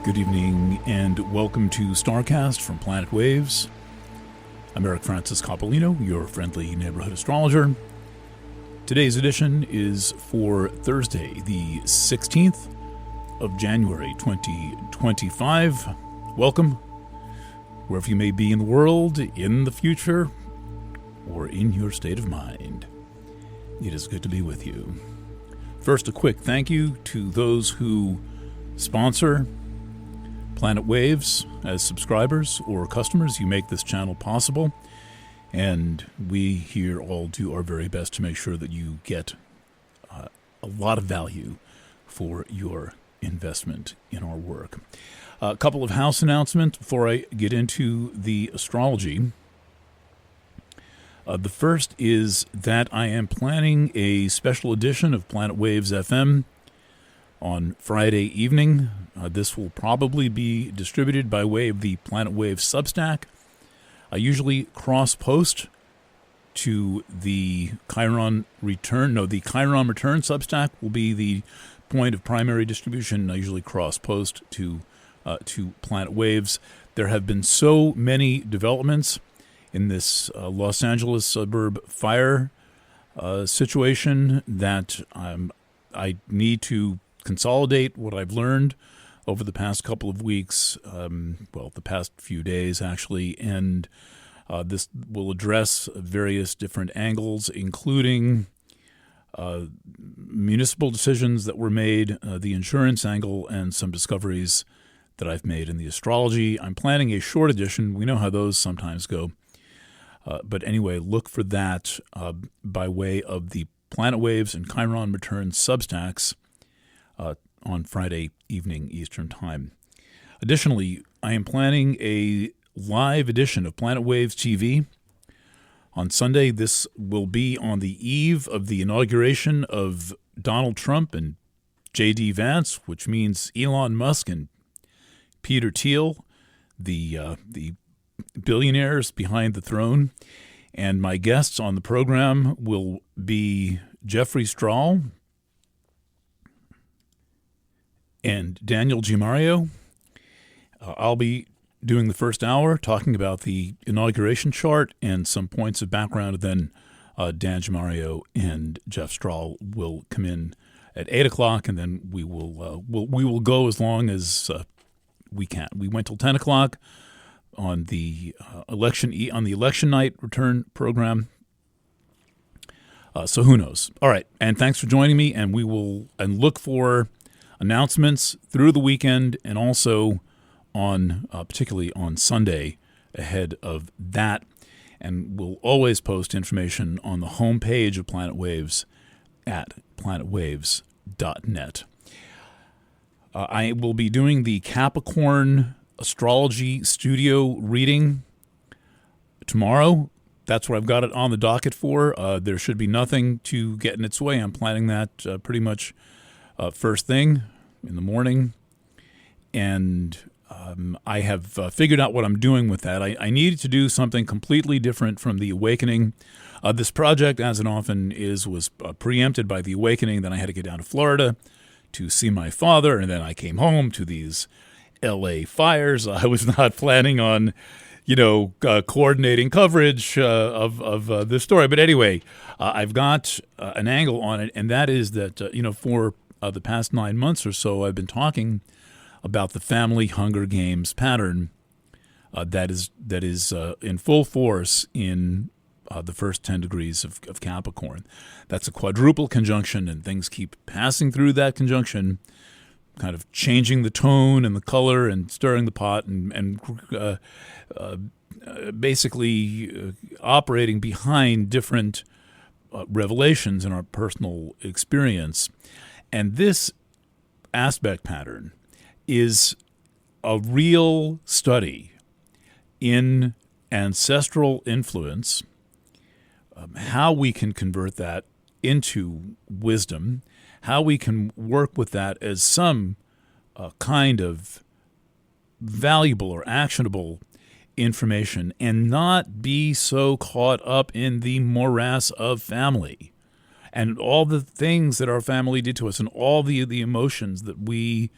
Good evening and welcome to Starcast from Planet Waves. I'm Eric Francis Coppolino, your friendly neighborhood astrologer. Today's edition is for Thursday, the 16th of January, 2025. Welcome, wherever you may be in the world, in the future, or in your state of mind. It is good to be with you. First, a quick thank you to those who sponsor Planet Waves as subscribers or customers. You make this channel possible, and we here all do our very best to make sure that you get a lot of value for your investment in our work. A couple of house announcements before I get into the astrology. The first is that I am planning a special edition of Planet Waves FM on Friday evening. This will probably be distributed by way of the Planet Waves Substack. I usually cross-post to the Chiron Return. No, the Chiron Return Substack will be the point of primary distribution. I usually cross-post to Planet Waves. There have been so many developments in this Los Angeles suburb fire situation that I need to consolidate what I've learned over the past couple of weeks, the past few days actually, and this will address various different angles, including municipal decisions that were made, the insurance angle, and some discoveries that I've made in the astrology. I'm planning a short edition. We know how those sometimes go. But anyway, look for that by way of the Planet Waves and Chiron Return Substacks on Friday evening Eastern Time. Additionally, I am planning a live edition of Planet Waves TV on Sunday. This will be on the eve of the inauguration of Donald Trump and J.D. Vance, which means Elon Musk and Peter Thiel, the billionaires behind the throne. And my guests on the program will be Jeffrey Strahl and Daniel Gimario. I'll be doing the first hour talking about the inauguration chart and some points of background. And then Dan Gimario and Jeff Strahl will come in at 8 o'clock, and then we will go as long as we can. We went till 10 o'clock on the election night return program. So who knows? All right, and thanks for joining me. And we will look for announcements through the weekend, and also on particularly on Sunday ahead of that. And we'll always post information on the homepage of Planet Waves at planetwaves.net. I will be doing the Capricorn Astrology Studio reading tomorrow. That's what I've got it on the docket for. There should be nothing to get in its way. I'm planning that pretty much first thing in the morning, and I have figured out what I'm doing with that. I needed to do something completely different from the Awakening. This project, as it often is, was preempted by the Awakening. Then I had to get down to Florida to see my father, and then I came home to these L.A. fires. I was not planning on, coordinating coverage of this story. But anyway, I've got an angle on it, and that is that, for the past 9 months or so, I've been talking about the family Hunger Games pattern that is in full force in the first 10 degrees of Capricorn. That's a quadruple conjunction, and things keep passing through that conjunction, kind of changing the tone and the color and stirring the pot and basically operating behind different revelations in our personal experience. And this aspect pattern is a real study in ancestral influence, how we can convert that into wisdom, how we can work with that as some kind of valuable or actionable information, and not be so caught up in the morass of family and all the things that our family did to us, and all the emotions that we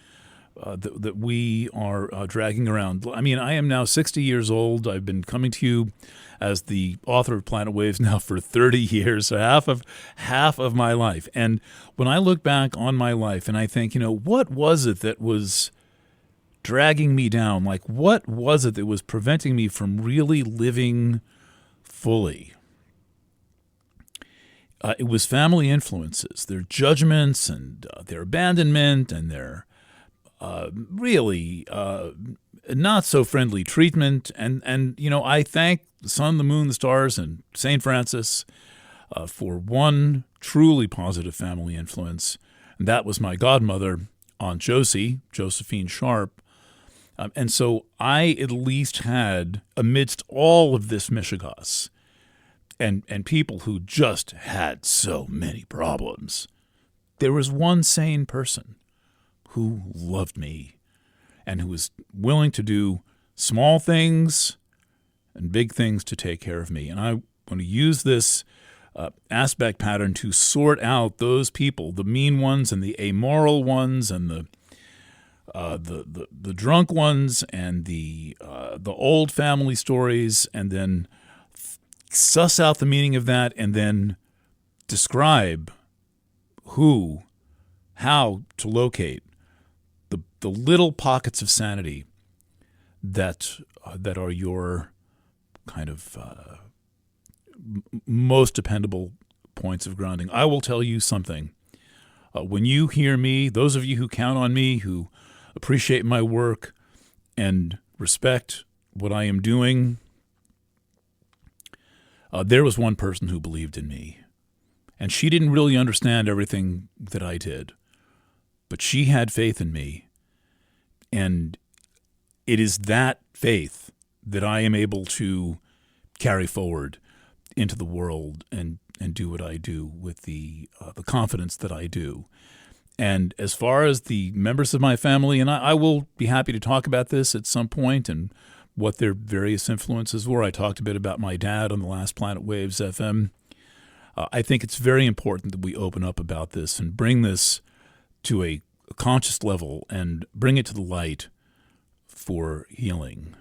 that we are dragging around. I mean, I am now 60 years old. I've been coming to you as the author of Planet Waves now for 30 years, so half of my life. And when I look back on my life and I think, what was it that was dragging me down? Like, what was it that was preventing me from really living fully? It was family influences, their judgments and their abandonment and their really not so friendly treatment. And I thank the sun, the moon, the stars, and St. Francis for one truly positive family influence. And that was my godmother, Aunt Josephine Sharp. And so I at least had, amidst all of this mishigas and people who just had so many problems, there was one sane person who loved me and who was willing to do small things and big things to take care of me. And I want to use this aspect pattern to sort out those people, the mean ones and the amoral ones and the drunk ones and the old family stories, and then suss out the meaning of that, and then describe how to locate the little pockets of sanity that are your kind of most dependable points of grounding. I will tell you something. When you hear me, those of you who count on me, who appreciate my work and respect what I am doing, there was one person who believed in me. And she didn't really understand everything that I did, but she had faith in me. And it is that faith that I am able to carry forward into the world and do what I do with the confidence that I do. And as far as the members of my family, and I will be happy to talk about this at some point and what their various influences were. I talked a bit about my dad on the last Planet Waves FM. I think it's very important that we open up about this and bring this to a conscious level and bring it to the light for healing.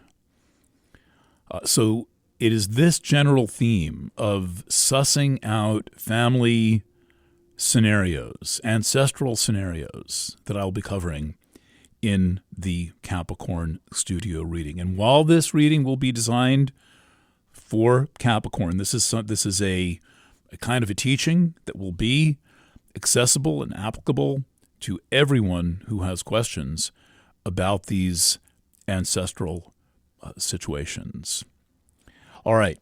So it is this general theme of sussing out family scenarios, ancestral scenarios, that I'll be covering in the Capricorn studio reading. And while this reading will be designed for Capricorn, this is a kind of a teaching that will be accessible and applicable to everyone who has questions about these ancestral situations. All right.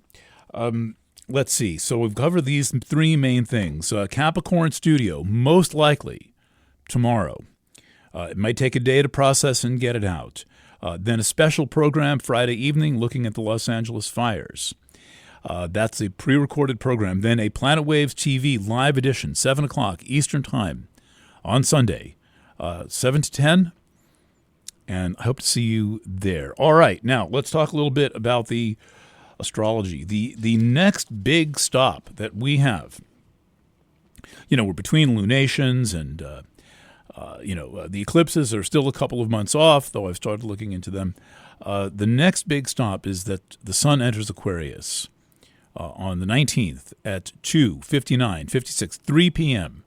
Let's see. So we've covered these three main things. Capricorn studio, most likely tomorrow. It might take a day to process and get it out. Then a special program Friday evening looking at the Los Angeles fires. That's a pre-recorded program. Then a Planet Waves TV live edition, 7 o'clock Eastern Time on Sunday, 7 to 10. And I hope to see you there. All right. Now, let's talk a little bit about the astrology. The next big stop that we have, we're between lunations and, the eclipses are still a couple of months off, though I've started looking into them. The next big stop is that the sun enters Aquarius on the 19th at 2:59, 3 p.m.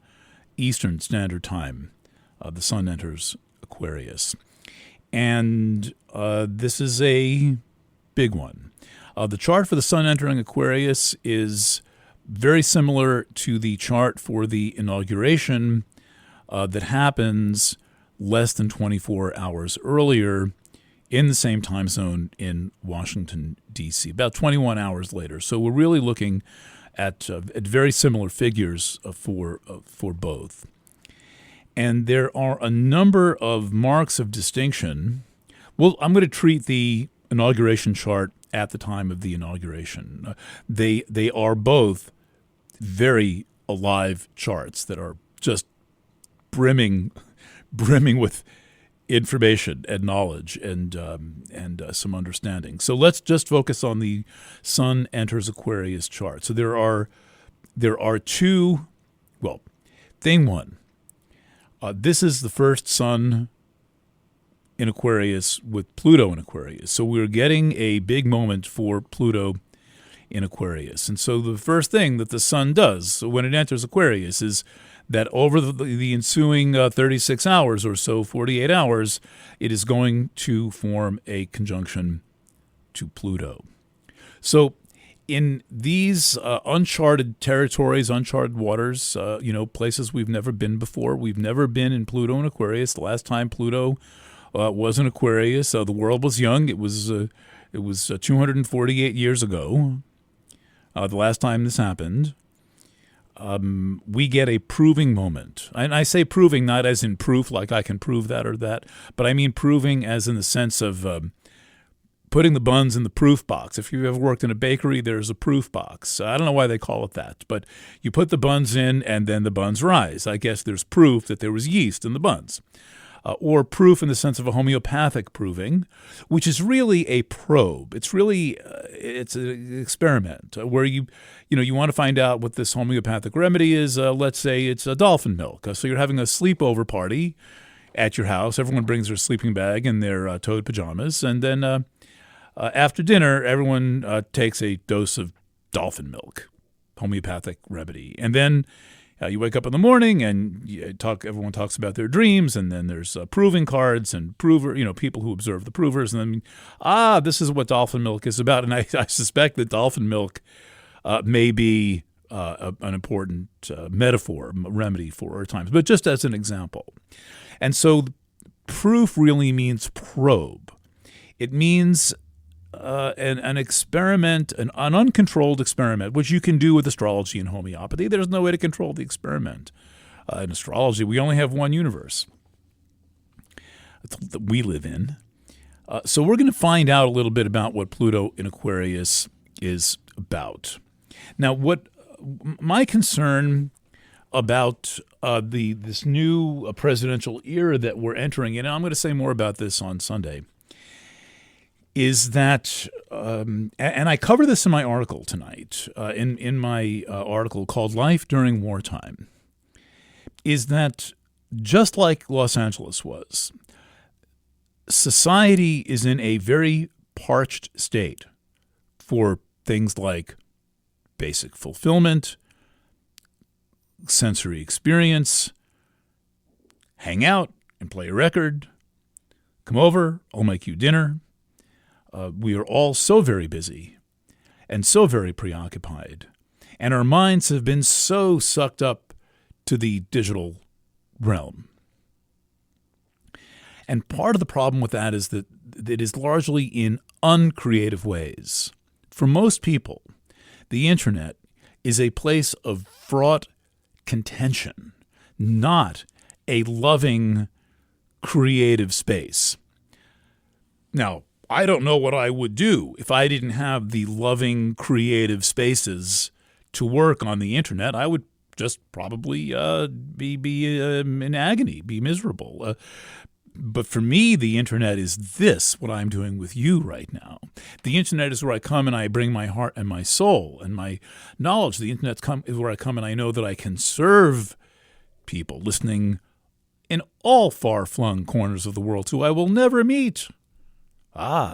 Eastern Standard Time. The sun enters Aquarius. And this is a big one. The chart for the sun entering Aquarius is very similar to the chart for the inauguration that happens less than 24 hours earlier in the same time zone in Washington, D.C., about 21 hours later. So we're really looking at very similar figures for both. And there are a number of marks of distinction. Well, I'm going to treat the inauguration chart at the time of the inauguration. They are both very alive charts that are just brimming with information and knowledge and some understanding. So let's just focus on the Sun enters Aquarius chart. So there are two. Well, thing one. This is the first sun in Aquarius with Pluto in Aquarius. So we're getting a big moment for Pluto in Aquarius. And so the first thing that the sun does when it enters Aquarius is that over the ensuing 36 hours or so, 48 hours, it is going to form a conjunction to Pluto. So in these uncharted territories, uncharted waters, places we've never been before, we've never been in Pluto and Aquarius. The last time Pluto was in Aquarius, the world was young. It was 248 years ago. The last time this happened. We get a proving moment. And I say proving not as in proof, like I can prove that or that, but I mean proving as in the sense of putting the buns in the proof box. If you've ever worked in a bakery, there's a proof box. I don't know why they call it that, but you put the buns in and then the buns rise. I guess there's proof that there was yeast in the buns. Or proof in the sense of a homeopathic proving, which is really a probe. It's really it's an experiment where you want to find out what this homeopathic remedy is. Let's say it's a dolphin milk. So you're having a sleepover party at your house. Everyone brings their sleeping bag and their toed pajamas, and then after dinner, everyone takes a dose of dolphin milk, homeopathic remedy, and then you wake up in the morning and everyone talks about their dreams, and then there's proving cards and people who observe the provers, and then, this is what dolphin milk is about. And I suspect that dolphin milk may be an important metaphor, remedy for our times, but just as an example. And so proof really means probe. It means an experiment, an uncontrolled experiment, which you can do with astrology and homeopathy. There's no way to control the experiment. In astrology, we only have one universe that we live in. So we're going to find out a little bit about what Pluto in Aquarius is about. Now, what my concern about this new presidential era that we're entering in, and I'm going to say more about this on Sunday, is that, and I cover this in my article tonight, in my article called Life During Wartime, is that just like Los Angeles was, society is in a very parched state for things like basic fulfillment, sensory experience, hang out and play a record, come over, I'll make you dinner. We are all so very busy and so very preoccupied, and our minds have been so sucked up to the digital realm. And part of the problem with that is that it is largely in uncreative ways. For most people, the internet is a place of fraught contention, not a loving, creative space. Now, I don't know what I would do if I didn't have the loving, creative spaces to work on the internet. I would just probably be in agony, be miserable. But for me, the internet is what I'm doing with you right now. The internet is where I come and I bring my heart and my soul and my knowledge. The internet is where I come and I know that I can serve people listening in all far-flung corners of the world who I will never meet.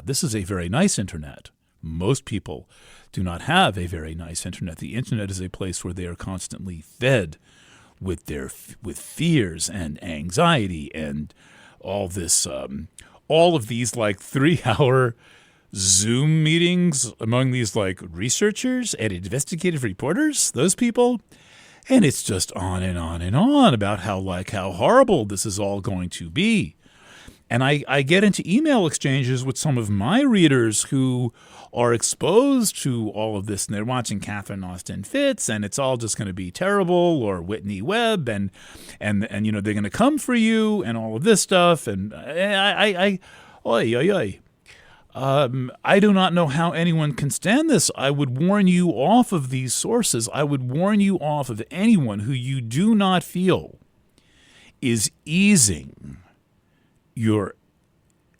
This is a very nice internet. Most people do not have a very nice internet. The internet is a place where they are constantly fed with fears and anxiety and all of these like 3-hour Zoom meetings among these like researchers and investigative reporters, those people. And it's just on and on and on about how horrible this is all going to be. And I get into email exchanges with some of my readers who are exposed to all of this, and they're watching Catherine Austin Fitz, and it's all just going to be terrible, or Whitney Webb, and they're going to come for you, and all of this stuff, and I do not know how anyone can stand this. I would warn you off of these sources. I would warn you off of anyone who you do not feel is easing your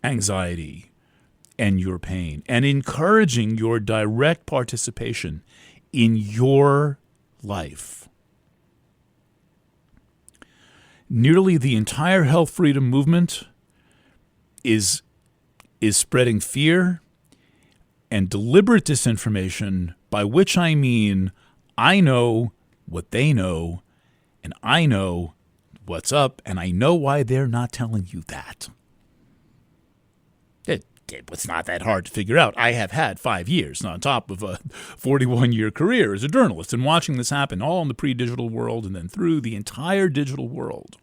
anxiety and your pain and encouraging your direct participation in your life. Nearly the entire health freedom movement is spreading fear and deliberate disinformation, by which I mean I know what they know, and I know what's up, and I know why they're not telling you that. It's not that hard to figure out. I have had 5 years on top of a 41-year career as a journalist, and watching this happen all in the pre-digital world and then through the entire digital world.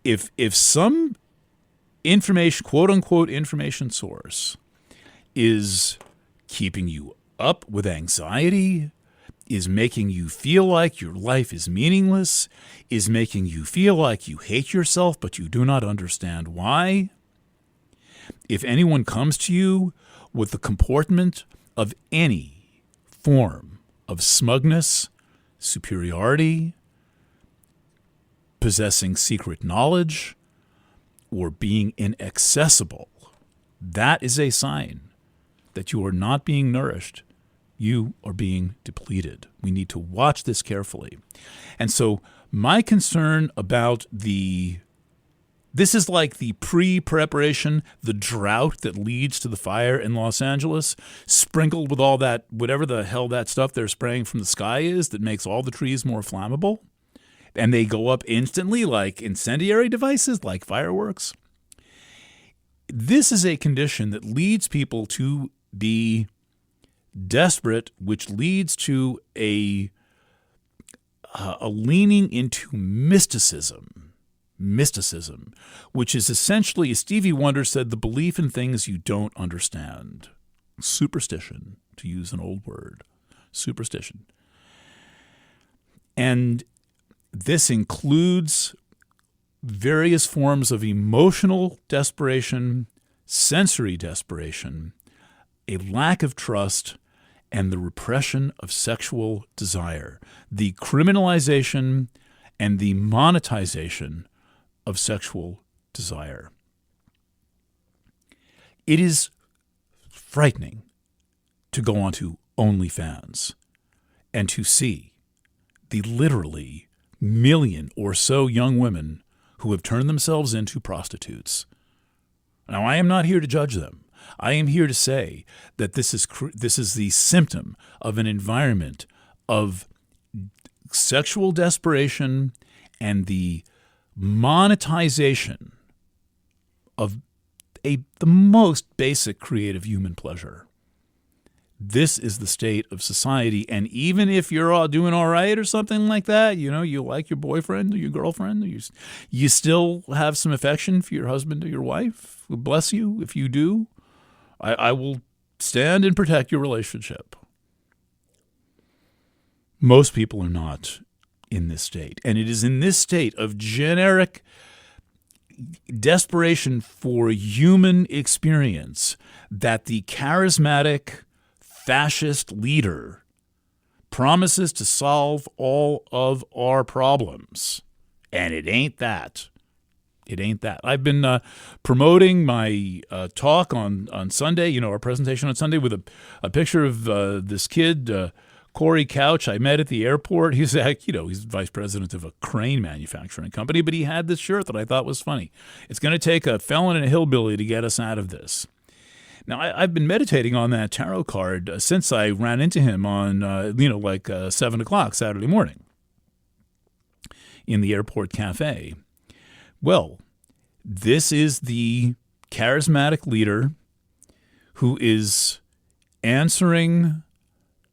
If some information, quote-unquote information source, is keeping you up with anxiety, is making you feel like your life is meaningless, is making you feel like you hate yourself but you do not understand why, if anyone comes to you with the comportment of any form of smugness, superiority, possessing secret knowledge, or being inaccessible, that is a sign that you are not being nourished. You are being depleted. We need to watch this carefully. And so my concern about this is like the pre-preparation, the drought that leads to the fire in Los Angeles, sprinkled with all that, whatever the hell that stuff they're spraying from the sky is that makes all the trees more flammable. And they go up instantly like incendiary devices, like fireworks. This is a condition that leads people to be desperate, which leads to a leaning into mysticism, which is essentially, as Stevie Wonder said, the belief in things you don't understand. Superstition, to use an old word, superstition. And this includes various forms of emotional desperation, sensory desperation, a lack of trust, and the repression of sexual desire, the criminalization and the monetization of sexual desire. It is frightening to go onto OnlyFans and to see the literally million or so young women who have turned themselves into prostitutes. Now, I am not here to judge them. I am here to say that this is the symptom of an environment of sexual desperation and the monetization of the most basic creative human pleasure. This is the state of society, and even if you're all doing all right or something like that, you know, you like your boyfriend or your girlfriend, or you still have some affection for your husband or your wife, bless you if you do, I will stand and protect your relationship. Most people are not in this state, and it is in this state of generic desperation for human experience that the charismatic fascist leader promises to solve all of our problems. And it ain't that. It ain't that. I've been promoting my talk on Sunday, our presentation on Sunday, with a picture of this kid, Corey Couch, I met at the airport. He's he's vice president of a crane manufacturing company, but he had this shirt that I thought was funny. It's going to take a felon and a hillbilly to get us out of this. Now, I've been meditating on that tarot card since I ran into him on, 7 o'clock Saturday morning in the airport cafe. Well, this is the charismatic leader who is answering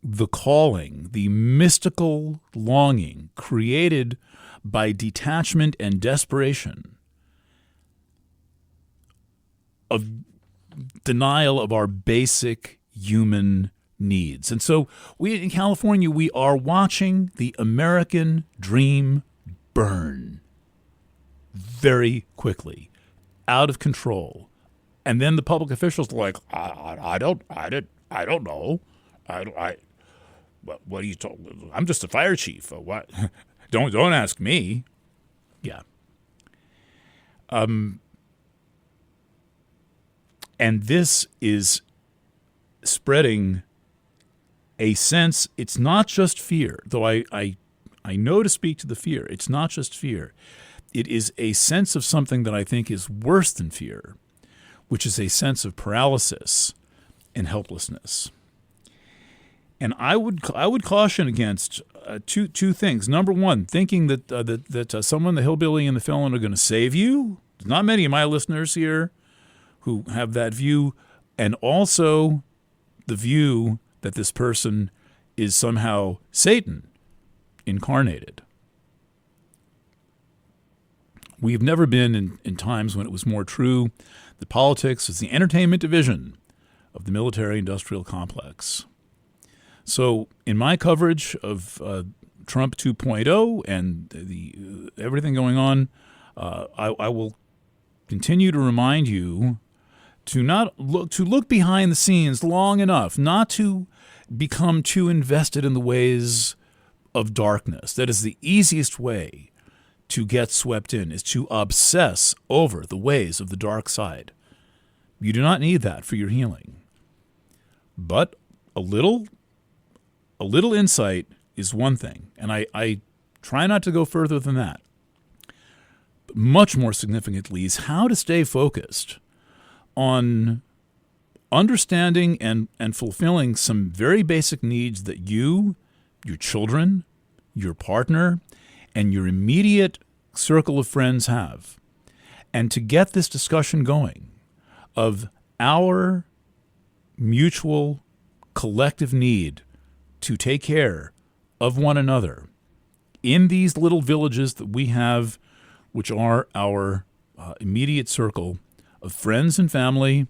the calling, the mystical longing created by detachment and desperation of denial of our basic human needs. And so we in California, we are watching the American dream burn very quickly, out of control. And then the public officials are like, I don't know. What are you talking? I'm just a fire chief. What? Don't ask me. Yeah. And this is spreading a sense. It's not just fear, though I know to speak to the fear. It's not just fear. It is a sense of something that I think is worse than fear. which is a sense of paralysis and helplessness. And I would caution against two things. Number one, thinking that someone, the hillbilly and the felon, are going to save you. There's not many of my listeners here who have that view, and also the view that this person is somehow Satan incarnated. We've never been in times when it was more true that politics is the entertainment division of the military-industrial complex. So in my coverage of Trump 2.0 and the everything going on, I will continue to remind you to look behind the scenes long enough, not to become too invested in the ways of darkness. That is the easiest way to get swept in, is to obsess over the ways of the dark side. You do not need that for your healing. But a little insight is one thing, and I try not to go further than that. But much more significantly is how to stay focused on understanding and fulfilling some very basic needs that you, your children, your partner, and your immediate circle of friends have. And to get this discussion going of our mutual collective need to take care of one another in these little villages that we have, which are our immediate circle of friends and family.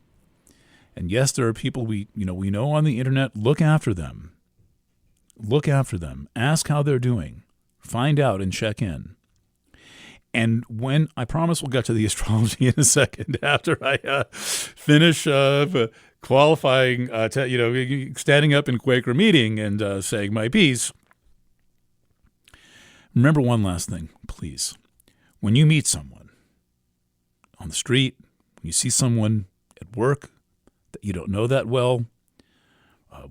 And yes, there are people we know on the internet. Look after them. Look after them. Ask how they're doing. Find out and check in. And when I promise we'll get to the astrology in a second after I finish qualifying, standing up in Quaker meeting and saying my piece. Remember one last thing, please. When you meet someone on the street, when you see someone at work that you don't know that well,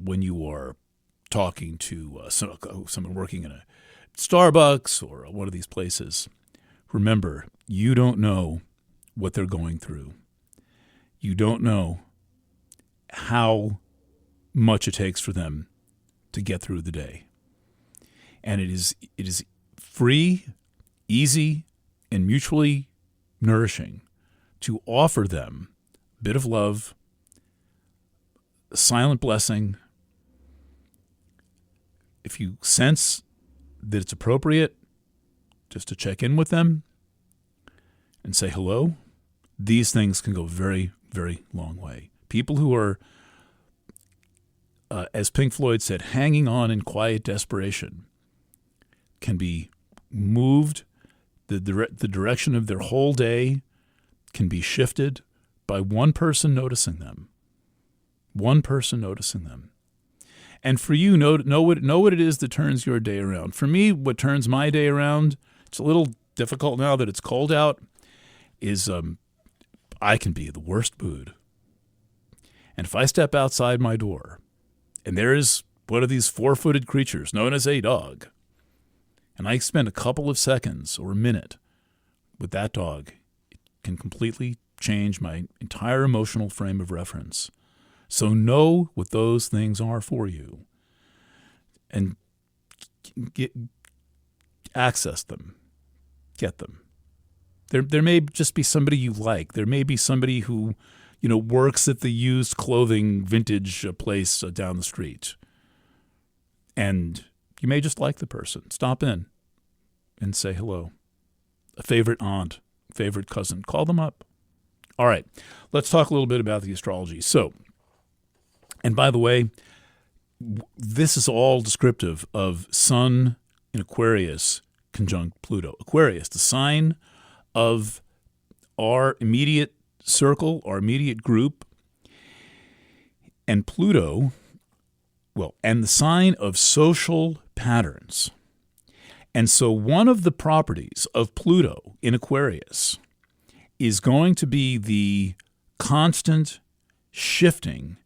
when you are talking to someone working in a Starbucks or one of these places, remember, you don't know what they're going through. You don't know how much it takes for them to get through the day. And it is free, easy, and mutually nourishing to offer them a bit of love, a silent blessing. If you sense that it's appropriate, just to check in with them and say hello, these things can go very, very long way. People who are, as Pink Floyd said, hanging on in quiet desperation can be moved. The direction of their whole day can be shifted by one person noticing them. One person noticing them. And for you, know what it is that turns your day around. For me, what turns my day around, it's a little difficult now that it's cold out, is I can be the worst mood. And if I step outside my door and there is one of these four-footed creatures known as a dog, and I spend a couple of seconds or a minute with that dog, it can completely change my entire emotional frame of reference. So know what those things are for you and access them, get them. There may just be somebody you like. There may be somebody who, works at the used clothing vintage place down the street. And you may just like the person. Stop in and say hello. A favorite aunt, favorite cousin. Call them up. All right, let's talk a little bit about the astrology. So, and by the way, this is all descriptive of Sun in Aquarius conjunct Pluto. Aquarius, the sign of our immediate circle, our immediate group, and Pluto, and the sign of social patterns. And so one of the properties of Pluto in Aquarius is going to be the constant shifting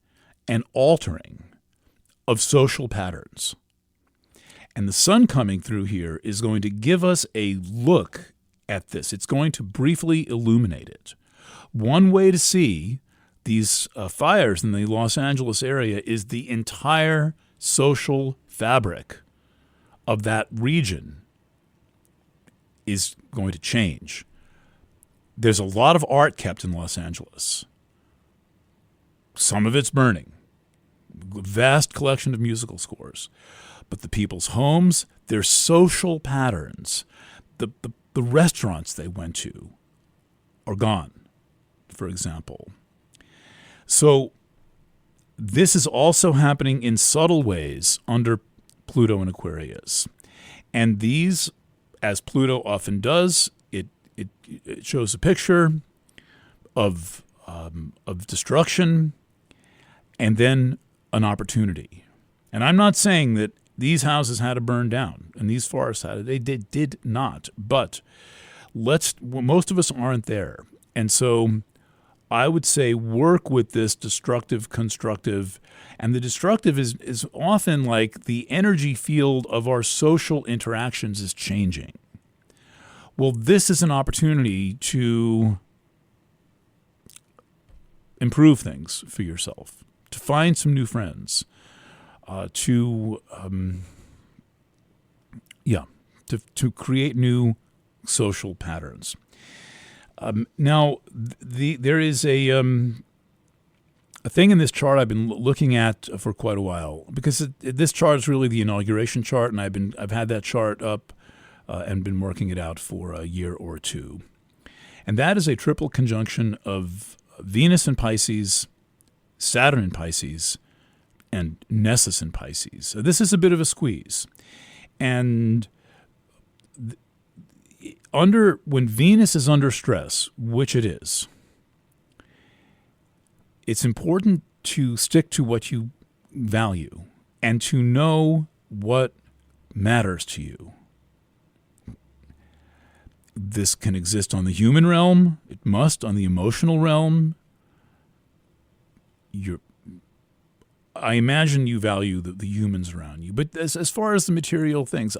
and altering of social patterns. And the sun coming through here is going to give us a look at this. It's going to briefly illuminate it. One way to see these fires in the Los Angeles area is the entire social fabric of that region is going to change. There's a lot of art kept in Los Angeles. Some of it's burning. Vast collection of musical scores. But the people's homes, their social patterns, the restaurants they went to are gone, for example. So this is also happening in subtle ways under Pluto and Aquarius. And these, as Pluto often does, it shows a picture of destruction and then an opportunity. And I'm not saying that these houses had to burn down and these forests had to. They did not. But most of us aren't there. And so I would say work with this destructive, constructive, and the destructive is often like the energy field of our social interactions is changing. Well, this is an opportunity to improve things for yourself, to find some new friends, to create new social patterns. Now, there is a thing in this chart I've been looking at for quite a while, because this chart is really the inauguration chart, and I've had that chart up and been working it out for a year or two. And that is a triple conjunction of Venus in Pisces, Saturn in Pisces, and Nessus in Pisces. So this is a bit of a squeeze. And when Venus is under stress, which it is, it's important to stick to what you value and to know what matters to you. This can exist on the human realm. It must on the emotional realm. I imagine you value the humans around you. But as far as the material things,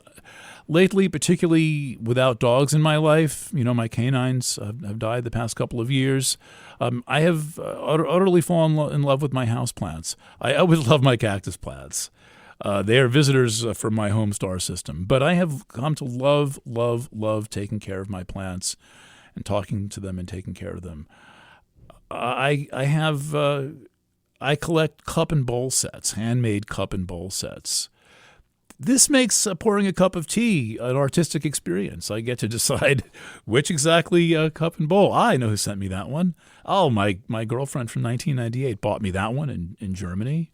lately, particularly without dogs in my life, my canines have died the past couple of years. I have utterly fallen in love with my houseplants. I always love my cactus plants. They are visitors from my home star system. But I have come to love, love, love taking care of my plants and talking to them and taking care of them. I collect cup and bowl sets, handmade cup and bowl sets. This makes pouring a cup of tea an artistic experience. I get to decide which exactly cup and bowl. I know who sent me that one. Oh, my girlfriend from 1998 bought me that one in Germany.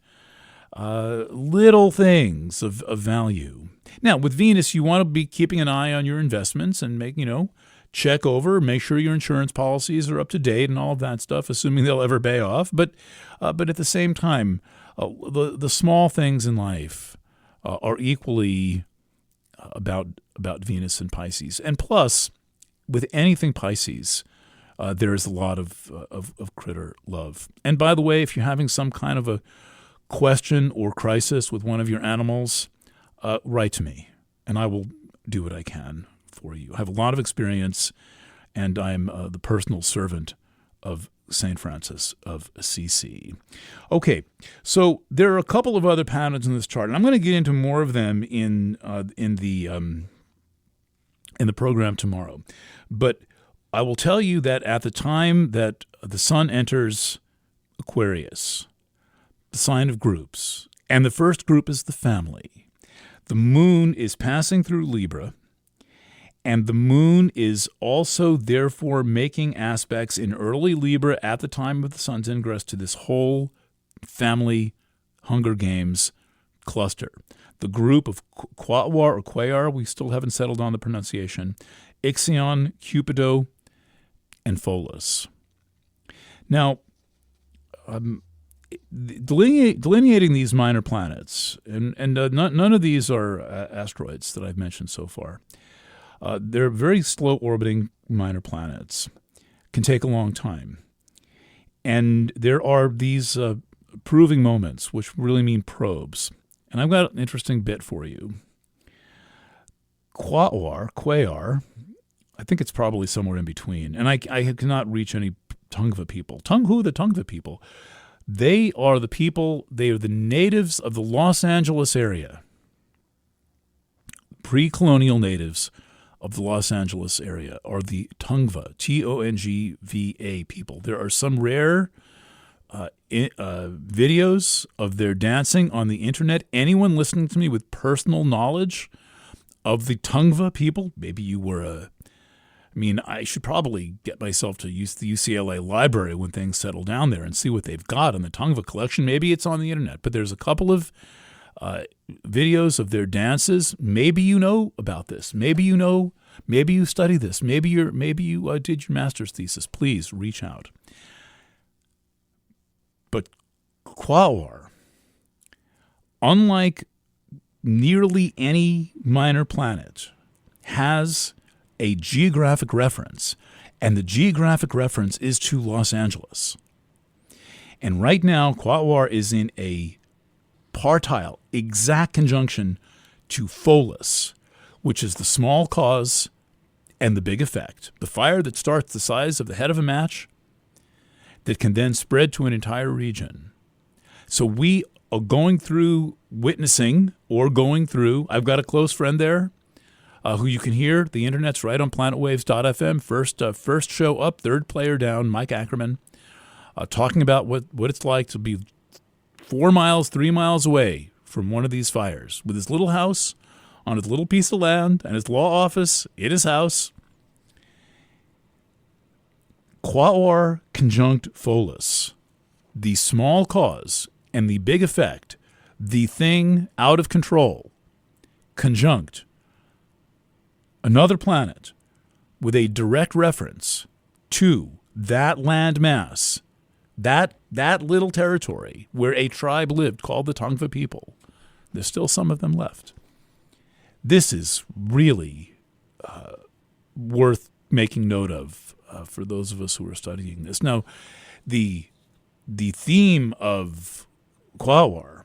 Little things of value. Now, with Venus, you want to be keeping an eye on your investments and check over, make sure your insurance policies are up to date and all of that stuff, assuming they'll ever pay off. But at the same time, the small things in life are equally about Venus and Pisces. And plus, with anything Pisces, there is a lot of critter love. And by the way, if you're having some kind of a question or crisis with one of your animals, write to me, and I will do what I can for you. I have a lot of experience, and I'm the personal servant of St. Francis of Assisi. Okay, so there are a couple of other patterns in this chart, and I'm going to get into more of them in the program tomorrow. But I will tell you that at the time that the sun enters Aquarius, the sign of groups, and the first group is the family, the moon is passing through Libra, and the moon is also therefore making aspects in early Libra at the time of the sun's ingress to this whole family Hunger Games cluster. The group of Quatuor or Quayar, we still haven't settled on the pronunciation, Ixion, Cupido, and Pholus. Now, delineating these minor planets, and none of these are asteroids that I've mentioned so far. They're very slow orbiting minor planets, can take a long time. And there are these proving moments, which really mean probes. And I've got an interesting bit for you. Quayar, I think it's probably somewhere in between. And I cannot reach any Tongva people. Who are the Tongva people? They are the natives of the Los Angeles area. Pre-colonial natives of the Los Angeles area are the Tongva, Tongva people. There are some rare videos of their dancing on the internet. Anyone listening to me with personal knowledge of the Tongva people, maybe you were I should probably get myself to use the UCLA library when things settle down there and see what they've got on the Tongva collection. Maybe it's on the internet, but there's a couple of videos of their dances. Maybe you know about this. Maybe you study this. Maybe you did your master's thesis. Please reach out. But Quawar, unlike nearly any minor planet, has a geographic reference, and the geographic reference is to Los Angeles. And right now, Quawar is in a partile, exact conjunction to Pholus, which is the small cause and the big effect. The fire that starts the size of the head of a match that can then spread to an entire region. So we are going through, I've got a close friend there who you can hear. The internet's right on planetwaves.fm. First show up, third player down, Mike Ackerman, talking about what it's like to be 3 miles away from one of these fires with his little house on his little piece of land and his law office in his house. Quawar conjunct Pholus, the small cause and the big effect, the thing out of control, conjunct another planet with a direct reference to that land mass, that little territory where a tribe lived called the Tongva people. There's still some of them left. This is really worth making note of for those of us who are studying this. Now, the theme of Quawar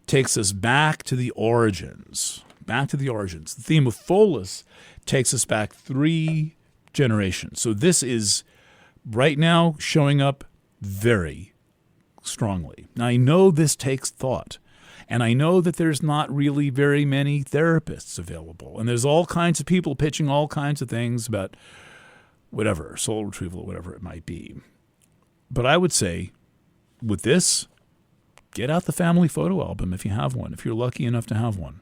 takes us back to the origins. The theme of Pholus takes us back 3 generations. So this is right now showing up very strongly. Now, I know this takes thought, and I know that there's not really very many therapists available, and there's all kinds of people pitching all kinds of things about whatever, soul retrieval, whatever it might be. But I would say, with this, get out the family photo album if you have one, if you're lucky enough to have one.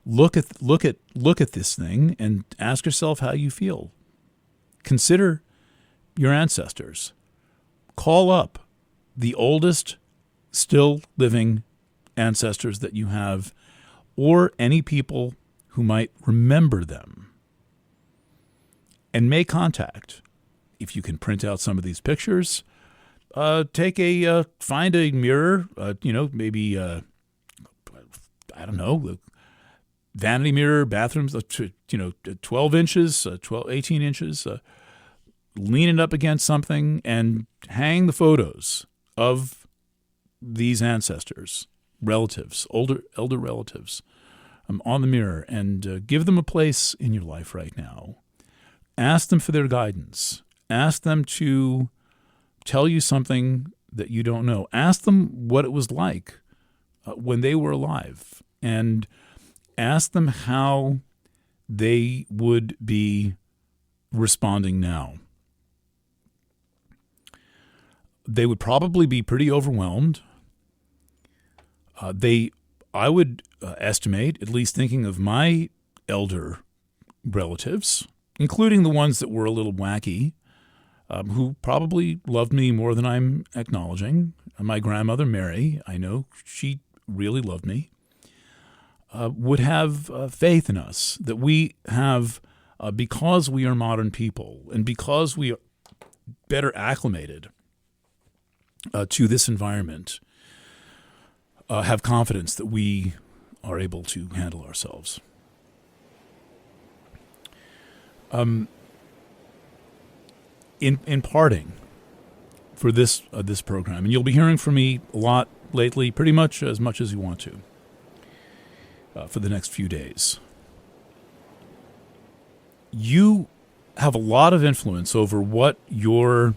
Look at this thing and ask yourself how you feel. Consider your ancestors. Call up the oldest still living ancestors that you have, or any people who might remember them, and make contact. If you can print out some of these pictures, find a mirror, maybe vanity mirror, bathrooms, 12 inches, 18 inches, lean it up against something and hang the photos of these ancestors, relatives, elder relatives, on the mirror, and give them a place in your life right now. Ask them for their guidance. Ask them to tell you something that you don't know. Ask them what it was like when they were alive, and ask them how they would be responding now. They would probably be pretty overwhelmed. I would estimate, at least thinking of my elder relatives, including the ones that were a little wacky, who probably loved me more than I'm acknowledging. My grandmother, Mary, I know she really loved me, would have faith in us, that we have, because we are modern people and because we are better acclimated to this environment, have confidence that we are able to handle ourselves. In parting for this program, and you'll be hearing from me a lot lately, pretty much as you want to, for the next few days. You have a lot of influence over what your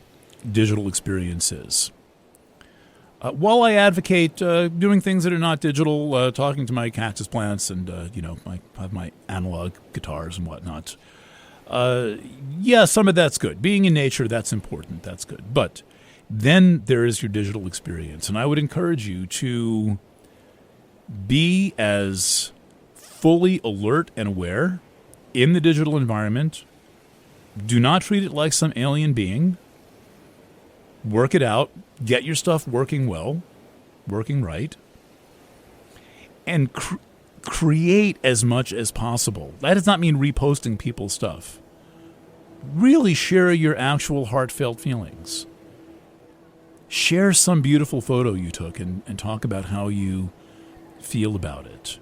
digital experience is. While I advocate doing things that are not digital, talking to my cactus plants and, I have my analog guitars and whatnot, some of that's good. Being in nature, that's important. That's good. But then there is your digital experience. And I would encourage you to be as fully alert and aware in the digital environment. Do not treat it like some alien being. Work it out. Get your stuff working well, working right, and create as much as possible. That does not mean reposting people's stuff. Really share your actual heartfelt feelings. Share some beautiful photo you took and talk about how you feel about it.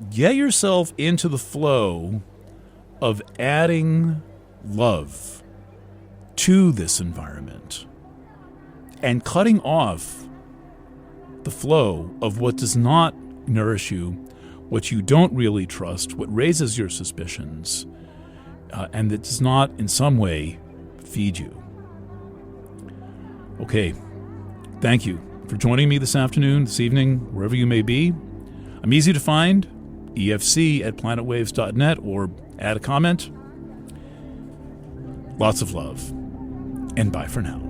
Get yourself into the flow of adding love to this environment and cutting off the flow of what does not nourish you, what you don't really trust, what raises your suspicions, and that does not in some way feed you. Okay, thank you for joining me this afternoon, this evening, wherever you may be. I'm easy to find, efc@planetwaves.net, or add a comment. Lots of love, and bye for now.